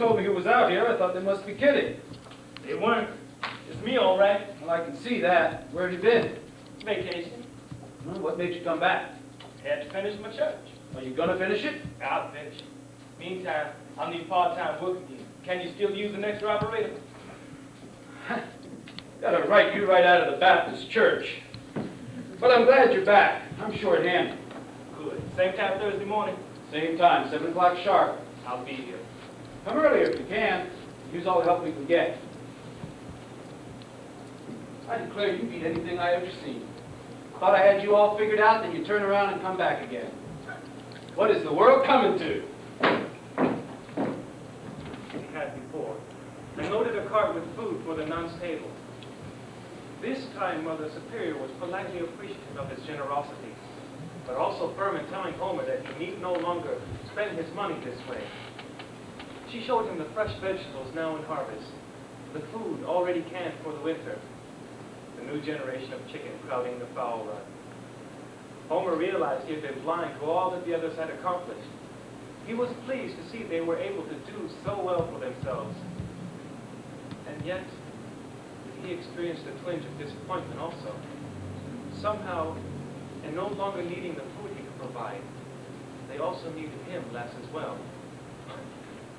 told me he was out here, I thought they must be kidding. They weren't. It's me, all right. Well, I can see that. Where have you been? Vacation. Well, what made you come back? Had to finish my church. Are you gonna finish it? I'll finish it. Meantime, I'll need part-time work again. Can you still use an extra operator? Gotta write you right out of the Baptist church. But I'm glad you're back. I'm short-handed. Good. Same time Thursday morning? Same time, 7 o'clock sharp. I'll be here. Come earlier if you can. Use all the help we can get. I declare you beat anything I ever seen. Thought I had you all figured out, then you turn around and come back again. What is the world coming to? We had before. I loaded a cart with food for the nun's table. This time, Mother Superior was politely appreciative of his generosity, but also firm in telling Homer that he need no longer spend his money this way. She showed him the fresh vegetables now in harvest, the food already canned for the winter, the new generation of chicken crowding the fowl run. Homer realized he had been blind to all that the others had accomplished. He was pleased to see they were able to do so well for themselves. And yet, he experienced a twinge of disappointment also. Somehow, in no longer needing the food he could provide, they also needed him less as well.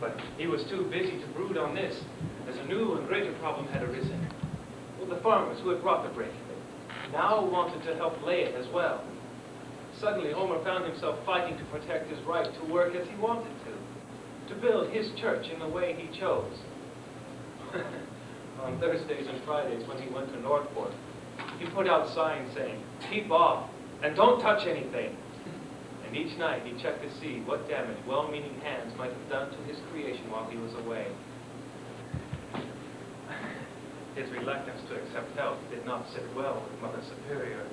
But he was too busy to brood on this, as a new and greater problem had arisen. Well, the farmers who had brought the brick now wanted to help lay it as well. Suddenly, Homer found himself fighting to protect his right to work as he wanted to build his church in the way he chose. On Thursdays and Fridays when he went to Northport, he put out signs saying, "Keep off, and don't touch anything." And each night he checked to see what damage well-meaning hands might have done to his creation while he was away. His reluctance to accept help did not sit well with Mother Superior.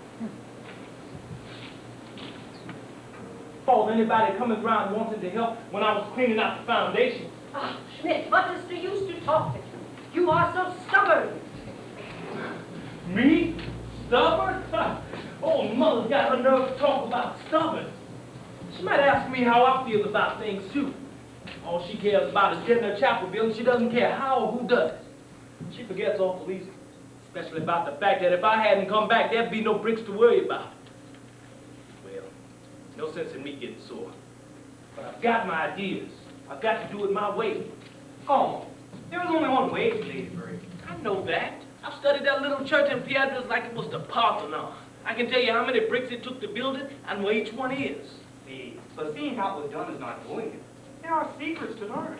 Oh, anybody coming around wanting to help when I was cleaning out the foundation? Ah, Schmidt, what is the use to talk to you? You are so stubborn. Me? Stubborn? Oh, Mother's got her nerve to talk about stubborn. She might ask me how I feel about things, too. All she cares about is getting her chapel built, and she doesn't care how or who does it. She forgets awful easy, especially about the fact that if I hadn't come back, there'd be no bricks to worry about. Well, no sense in me getting sore. But I've got my ideas. I've got to do it my way. Oh, there was only one way to lay the brick. I know that. I've studied that little church in Piedras like it was the Parthenon. I can tell you how many bricks it took to build it and where each one is. See, but seeing how it was done is not doing it. There are secrets to learn.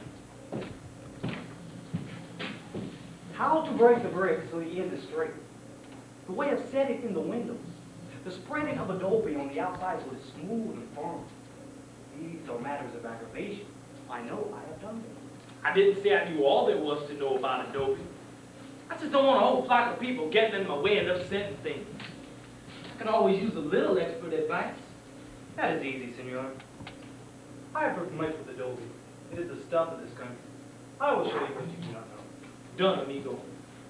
How to break the brick so the end is straight. The way of setting in the windows. The spreading of adobe on the outside so it's smooth and firm. These are matters of aggravation. I know I have done them. I didn't say I knew all there was to know about adobe. I just don't want a whole flock of people getting in my way and upsetting things. I can always use a little expert advice. That is easy, senor. I have worked much with adobe. It is the stuff of this country. I will show you what you do not know. Done, amigo.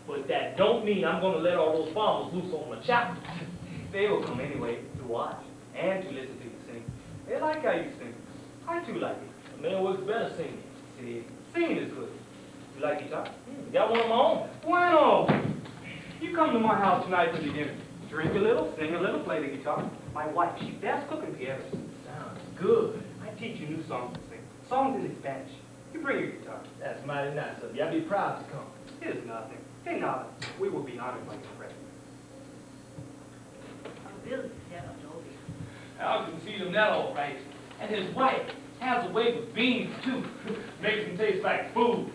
But that don't mean I'm going to let all those farmers loose on my chapel. They will come anyway to watch and to listen to you sing. They like how you sing. I too like it. A man works better singing. See, singing is good. You like guitar? Got one of my own. Bueno! You come to my house tonight for the dinner. Drink a little, sing a little, play the guitar. My wife, she best cook in Piedras. Sounds good. I teach you new songs to sing. Songs in Spanish. You bring your guitar. That's mighty nice of you. I'd be proud to come. It is nothing. Hey, now, we will be honored by your presence. A building set adobe. I'll concede him that all right. And his wife has a way with beans, too. Makes them taste like food.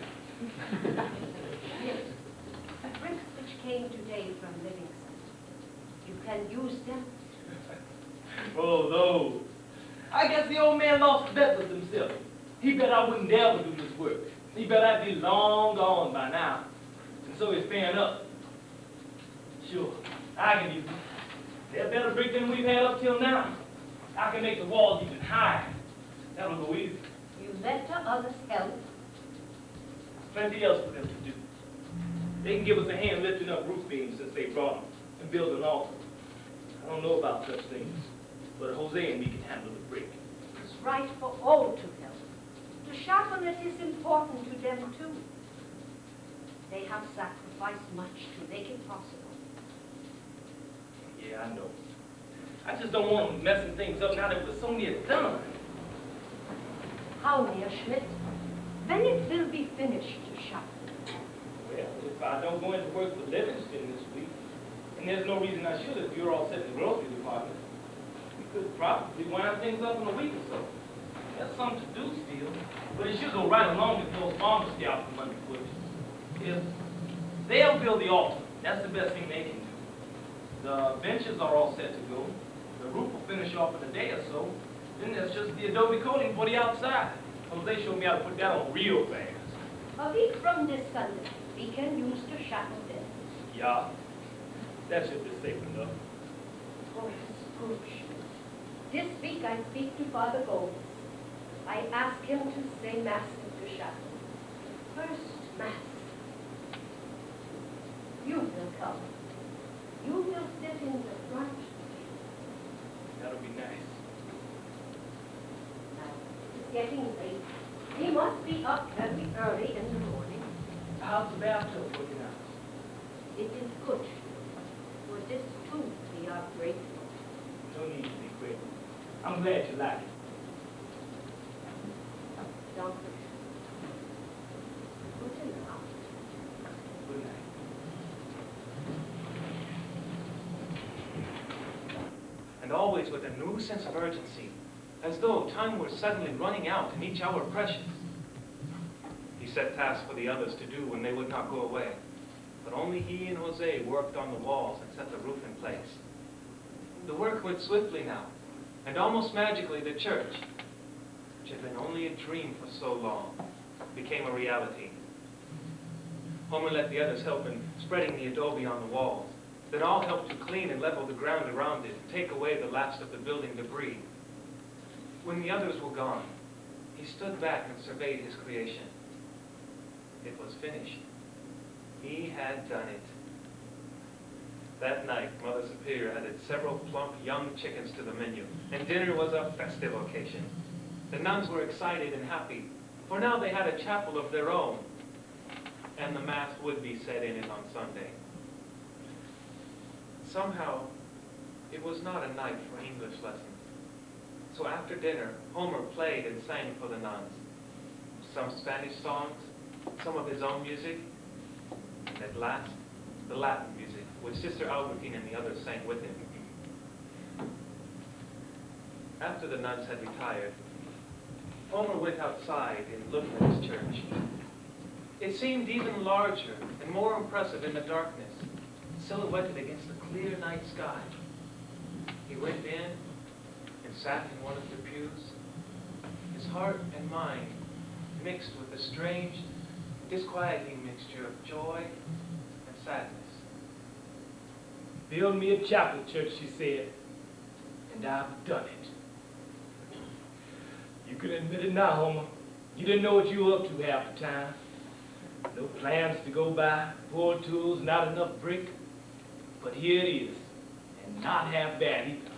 Yes. The bricks which came today from Livingston. You can use them. Oh, those. I guess the old man lost the bet with himself. He bet I wouldn't dare to do this work. He bet I'd be long gone by now. And so he's faring up. Sure, I can use them. They're better brick than we've had up till now. I can make the walls even higher. That'll go easy. You let the others help. Plenty else for them to do. They can give us a hand lifting up roof beams since they brought them and build an altar. I don't know about such things, but Jose and me can handle the brick. It's right for all to help. To The chaplainate is important to them too. They have sacrificed much to make it possible. Yeah, I know. I just don't want them messing things up now that it was so near done. How near, Schmidt? When it will be finished, chaplain? Well, if I don't go into work for Livingston this week, and there's no reason I should if you're all set in the grocery department, we could probably wind things up in a week or so. There's something to do still, but it should go right along with those farmers stay out from under bushes. If they'll build the altar, that's the best thing they can do. The benches are all set to go. The roof will finish off in a day or so. Then there's just the adobe coating for the outside. Jose showed me how to put that on real fast. A week from this Sunday, we can use the chapel then. Yeah, that should be safe enough. Oh, good, Schmidt. This week I speak to Father Gomes. I ask him to say Mass in the chapel. First Mass. You will come. You will sit in the front. That'll be nice. Now, it's getting late. We must be up very early in the morning. How's the bathtub working out? It is good. For this too we are grateful. No need to be grateful. I'm glad you like it. Don't push. Good enough. Good night. And always with a new sense of urgency, as though time were suddenly running out and each hour precious. He set tasks for the others to do when they would not go away, but only he and Jose worked on the walls and set the roof in place. The work went swiftly now, and almost magically the church, which had been only a dream for so long, became a reality. Homer let the others help in spreading the adobe on the walls. Then all helped to clean and level the ground around it and take away the last of the building debris. When the others were gone, he stood back and surveyed his creation. It was finished. He had done it. That night, Mother Superior added several plump young chickens to the menu, and dinner was a festive occasion. The nuns were excited and happy, for now they had a chapel of their own, and the Mass would be said in it on Sunday. Somehow, it was not a night for English lessons. So after dinner, Homer played and sang for the nuns. Some Spanish songs, some of his own music, and at last, the Latin music, which Sister Albertine and the others sang with him. After the nuns had retired, Homer went outside and looked at his church. It seemed even larger and more impressive in the darkness, silhouetted against the clear night sky. He went in and sat in one of the pews, his heart and mind mixed with a strange, disquieting mixture of joy and sadness. Build me a chapel, church, she said, and I've done it. You can admit it now, Homer. You didn't know what you were up to half the time. No plans to go by, poor tools, not enough brick. But here it is, and not half bad either.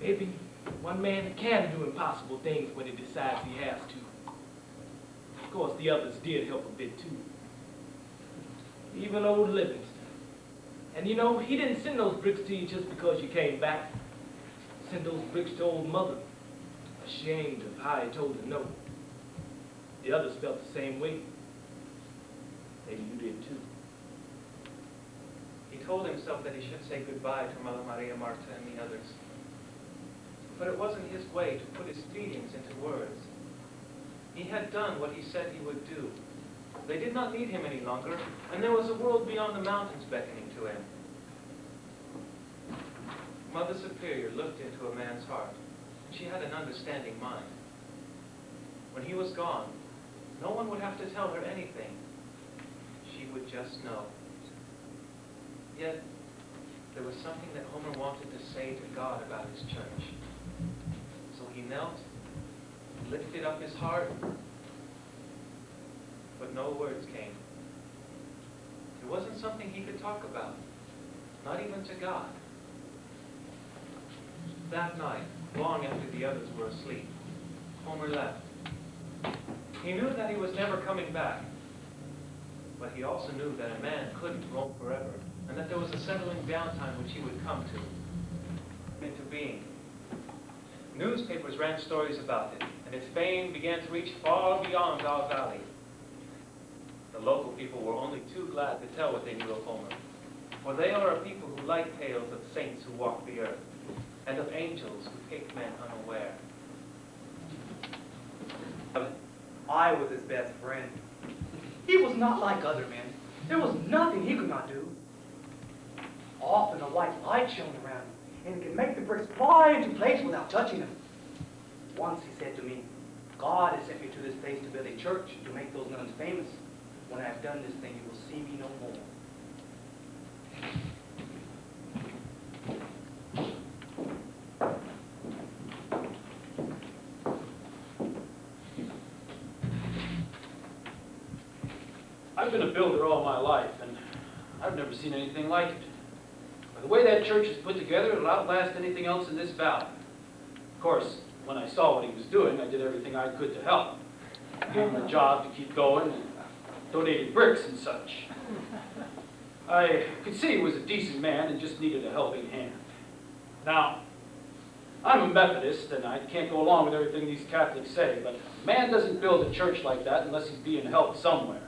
Maybe one man can do impossible things when he decides he has to. Of course, the others did help a bit too. Even old Livingston. And you know, he didn't send those bricks to you just because you came back. He sent those bricks to old Mother, ashamed of how he told her no. The others felt the same way. Maybe you did too. He told himself that he should say goodbye to Mother Maria Marta and the others. But it wasn't his way to put his feelings into words. He had done what he said he would do. They did not need him any longer, and there was a world beyond the mountains beckoning to him. Mother Superior looked into a man's heart, and she had an understanding mind. When he was gone, no one would have to tell her anything. She would just know. Yet, there was something that Homer wanted to say to God about his church. So he knelt, lifted up his heart, but no words came. It wasn't something he could talk about, not even to God. That night, long after the others were asleep, Homer left. He knew that he was never coming back. But he also knew that a man couldn't roam forever, and that there was a settling down time which he would come to, into being. Newspapers ran stories about it, and its fame began to reach far beyond our valley. The local people were only too glad to tell what they knew of Homer, for they are a people who like tales of saints who walk the earth, and of angels who take men unaware. I was his best friend. He was not like other men. There was nothing he could not do. Often a white light shone around him, and he could make the bricks fly into place without touching them. Once he said to me, God has sent me to this place to build a church to make those nuns famous. When I have done this thing, you will see me no more. I've been a builder all my life, and I've never seen anything like it. By the way that church is put together, it'll outlast anything else in this valley. Of course, when I saw what he was doing, I did everything I could to help. Gave him a job to keep going, and donated bricks and such. I could see he was a decent man and just needed a helping hand. Now, I'm a Methodist, and I can't go along with everything these Catholics say, but a man doesn't build a church like that unless he's being helped somewhere.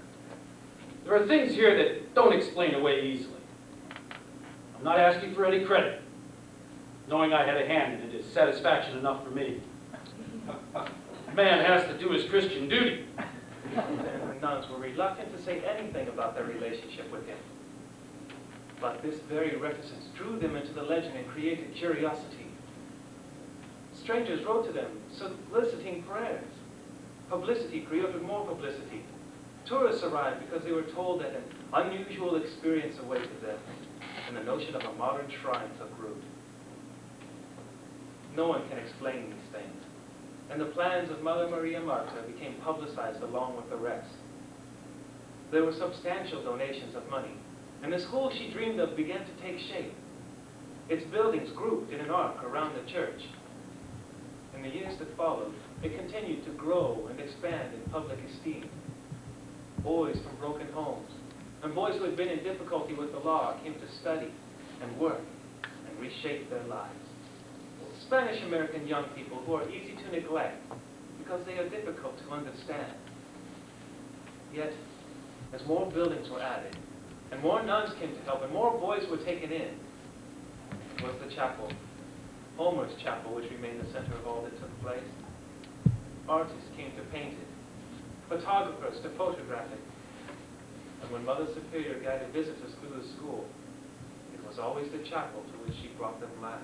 There are things here that don't explain away easily. I'm not asking for any credit. Knowing I had a hand in it is satisfaction enough for me. A man has to do his Christian duty. And the nuns were reluctant to say anything about their relationship with him. But this very reticence drew them into the legend and created curiosity. Strangers wrote to them, soliciting prayers. Publicity created more publicity. Tourists arrived because they were told that an unusual experience awaited them, and the notion of a modern shrine took root. No one can explain these things, and the plans of Mother Maria Marta became publicized along with the rest. There were substantial donations of money, and the school she dreamed of began to take shape. Its buildings grouped in an arc around the church. In the years that followed, it continued to grow and expand in public esteem. Boys from broken homes, and boys who had been in difficulty with the law came to study and work and reshape their lives. Spanish-American young people who are easy to neglect because they are difficult to understand. Yet, as more buildings were added, and more nuns came to help, and more boys were taken in, was the chapel, Homer's chapel, which remained the center of all that took place. Artists came to paint it, photographers to photograph it. And when Mother Superior guided visitors through the school, it was always the chapel to which she brought them last.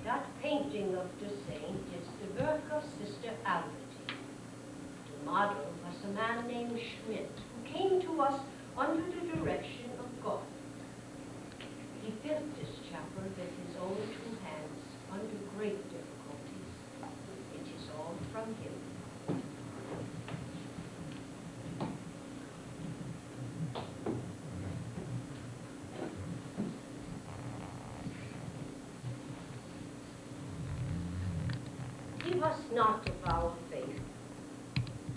That painting of the saint is the work of Sister Albertine. The model was a man named Schmidt, who came to us under the direction of God. He built this chapel with his own two hands under great difficulties. It is all from him. He was not of our faith,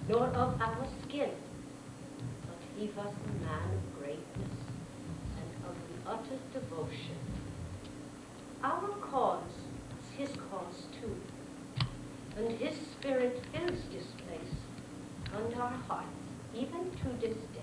nor of our skin, but he was a man of greatness and of the utter devotion. Our cause was his cause too, and his spirit fills this place and our hearts even to this day.